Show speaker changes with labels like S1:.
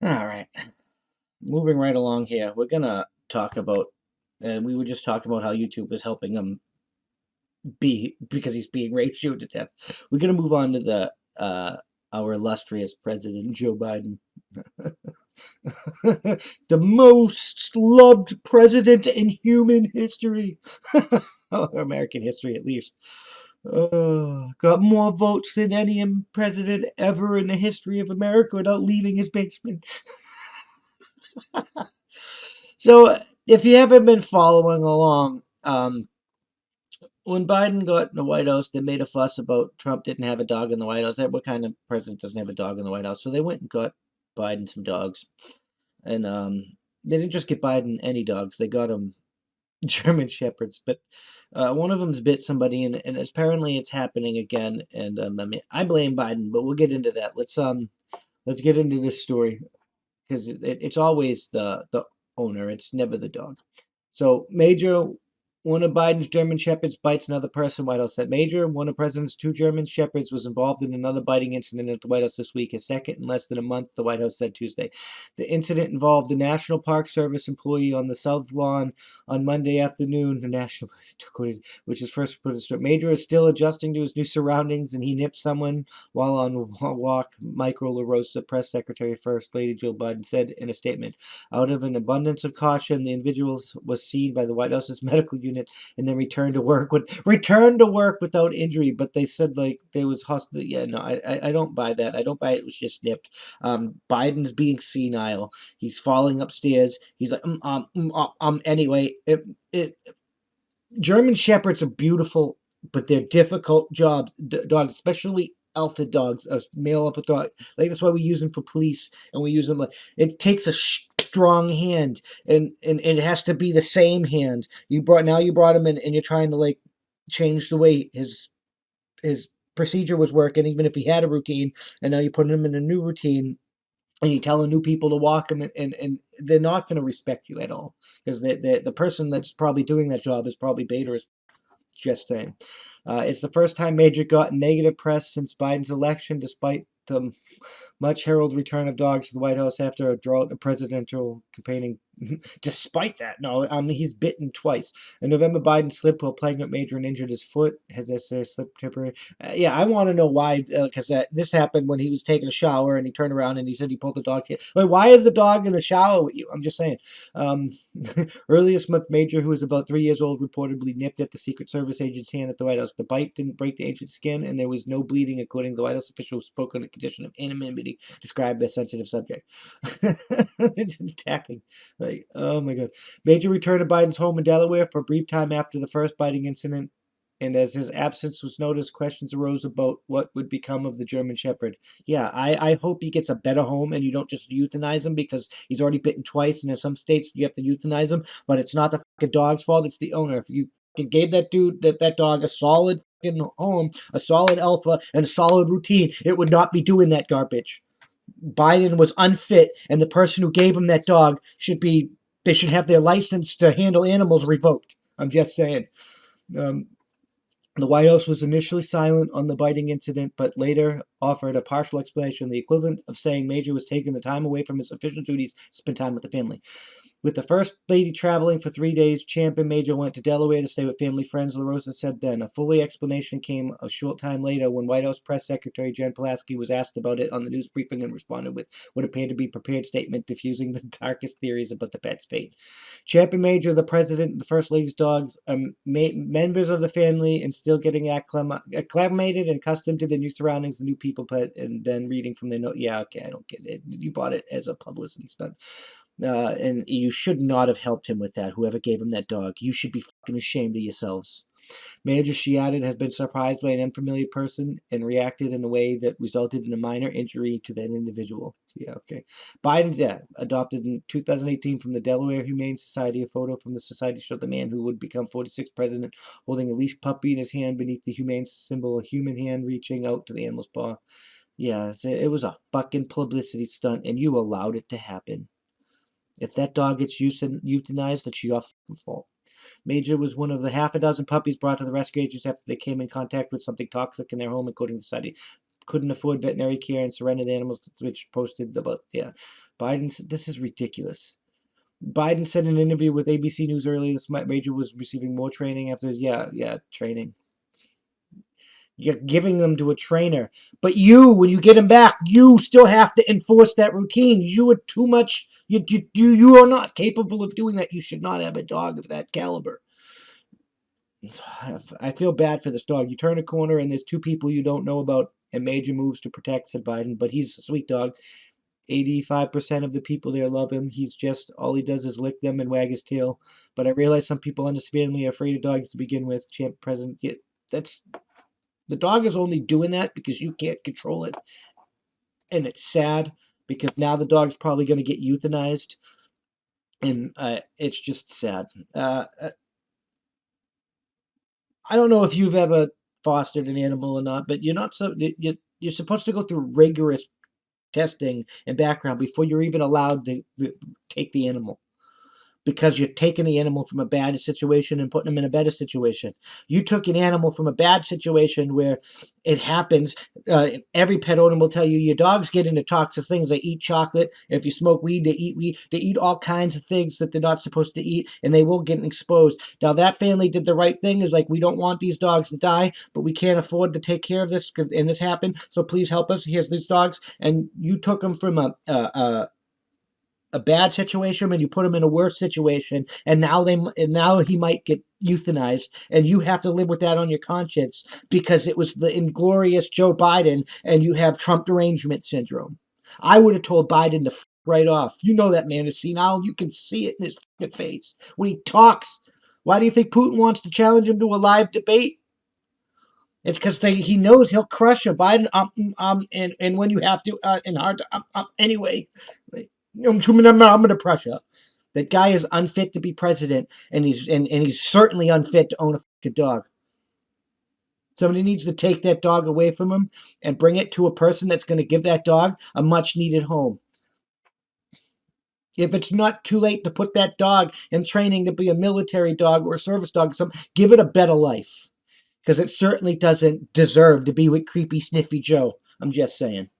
S1: All right. Moving right along here, we're gonna talk about. We were just talking about how YouTube was helping him be because he's being ratioed to death. We're gonna move on to the our illustrious President Joe Biden, the most loved president in human history, American history at least. Got more votes than any president ever in the history of America without leaving his basement. So, if you haven't been following along, when Biden got in the White House, they made a fuss about Trump didn't have a dog in the White House. What kind of president doesn't have a dog in the White House? So they went and got Biden some dogs, and they didn't just get Biden any dogs. They got him German shepherds, but one of them's bit somebody, and apparently it's happening again. And I mean, I blame Biden, but we'll get into that. Let's get into this story because it's always the owner. It's never the dog. So Major, one of Biden's German shepherds bites another person. White House said Major, one of President's two German shepherds, was involved in another biting incident at the White House this week, his second in less than a month, the White House said Tuesday. The incident involved a National Park Service employee on the South Lawn on Monday afternoon. The National, which is first put in Major is still adjusting to his new surroundings, and he nipped someone while on a walk. Michael LaRosa, press secretary, First Lady Joe Biden, said in a statement. Out of an abundance of caution, the individual was seen by the White House's medical unit and then returned to work without injury. But they said like there was hospital. Yeah, no, I don't buy that. I don't buy it was just nipped. Biden's being senile. He's falling upstairs. He's like anyway, German shepherds are beautiful, but they're difficult dogs, especially alpha dogs, a male alpha dog. Like that's why we use them for police, and we use them like it takes a strong hand, and it has to be the same hand. You brought him in, and you're trying to like change the way his procedure was working, even if he had a routine, and now you're putting him in a new routine. And you're telling new people to walk him, and they're not going to respect you at all because the person that's probably doing that job is probably beta. Just saying. It's the first time Major got negative press since Biden's election, despite the much heralded return of dogs to the White House after a drought of presidential campaigning. Despite that, no, he's bitten twice. In November, Biden slipped while playing with Major and injured his foot. Has this slipped temporary? Yeah, I want to know why, because this happened when he was taking a shower and he turned around and he said he pulled the dog. Like, why is the dog in the shower with you? I'm just saying. Um, Earlier this month, Major, who was about 3 years old, reportedly nipped at the Secret Service agent's hand at the White House. The bite didn't break the agent's skin, and there was no bleeding, according to the White House official who spoke on a condition of anonymity, described the sensitive subject. Attacking. Like, oh my God. Major returned to Biden's home in Delaware for a brief time after the first biting incident. And as his absence was noticed, questions arose about what would become of the German Shepherd. Yeah, I hope he gets a better home and you don't just euthanize him because he's already bitten twice. And in some states, you have to euthanize him. But it's not the fucking dog's fault. It's the owner. If you gave that dude, that dog, a solid fucking home, a solid alpha, and a solid routine, it would not be doing that garbage. Biden was unfit, and the person who gave him that dog they should have their license to handle animals revoked. I'm just saying. Um, the White House was initially silent on the biting incident, but later offered a partial explanation, the equivalent of saying Major was taking the time away from his official duties to spend time with the family. With the First Lady traveling for 3 days, Champ and Major went to Delaware to stay with family friends, LaRosa said then. A fully explanation came a short time later when White House Press Secretary Jen Pulaski was asked about it on the news briefing and responded with what appeared to be a prepared statement diffusing the darkest theories about the pet's fate. Champ and Major, the President and the First Lady's dogs, are members of the family and still getting acclimated and accustomed to the new surroundings, the new people, and then reading from their note. Yeah, okay, I don't get it. You bought it as a publicity stunt. And you should not have helped him with that. Whoever gave him that dog, you should be fucking ashamed of yourselves. Major, she added, has been surprised by an unfamiliar person and reacted in a way that resulted in a minor injury to that individual. Yeah, okay. Biden's, adopted in 2018 from the Delaware Humane Society. A photo from the society showed the man who would become 46th president holding a leashed puppy in his hand beneath the humane symbol, a human hand reaching out to the animal's paw. Yeah, it was a fucking publicity stunt, and you allowed it to happen. If that dog gets euthanized, that's your fault. Major was one of the half a dozen puppies brought to the rescue agents after they came in contact with something toxic in their home, according to the society. couldn't afford veterinary care and surrendered the animals, which posted about, yeah. Biden said, this is ridiculous. Biden said in an interview with ABC News earlier this month, Major was receiving more training after his, training. You're giving them to a trainer. But you, when you get them back, you still have to enforce that routine. You are too much. You are not capable of doing that. You should not have a dog of that caliber. I feel bad for this dog. You turn a corner and there's two people you don't know about, and Major moves to protect, said Biden. But he's a sweet dog. 85% of the people there love him. He's just, all he does is lick them and wag his tail. But I realize some people understandably are afraid of dogs to begin with. Champ President, that's... The dog is only doing that because you can't control it. And it's sad because now the dog's probably going to get euthanized. And it's just sad. I don't know if you've ever fostered an animal or not, but you're supposed to go through rigorous testing and background before you're even allowed to take the animal. Because you're taking the animal from a bad situation and putting them in a better situation. You took an animal from a bad situation where it happens. Every pet owner will tell you your dogs get into toxic things. They eat chocolate. If you smoke weed, they eat weed. They eat all kinds of things that they're not supposed to eat, and they will get exposed. Now, that family did the right thing. Is like, we don't want these dogs to die, but we can't afford to take care of this, and this happened, so please help us. Here's these dogs. And you took them from a bad situation and you put him in a worse situation, and now he might get euthanized, and you have to live with that on your conscience because it was the inglorious Joe Biden and you have Trump derangement syndrome. I would have told Biden to right off. You know that man is senile. You can see it in his face when he talks. Why do you think Putin wants to challenge him to a live debate? It's because he knows he'll crush you. Biden, and when you have to, and hard to, anyway. I'm going to Prussia. That guy is unfit to be president, and he's certainly unfit to own a fucking dog. Somebody needs to take that dog away from him and bring it to a person that's going to give that dog a much-needed home. If it's not too late to put that dog in training to be a military dog or a service dog, give it a better life. Because it certainly doesn't deserve to be with creepy, sniffy Joe. I'm just saying.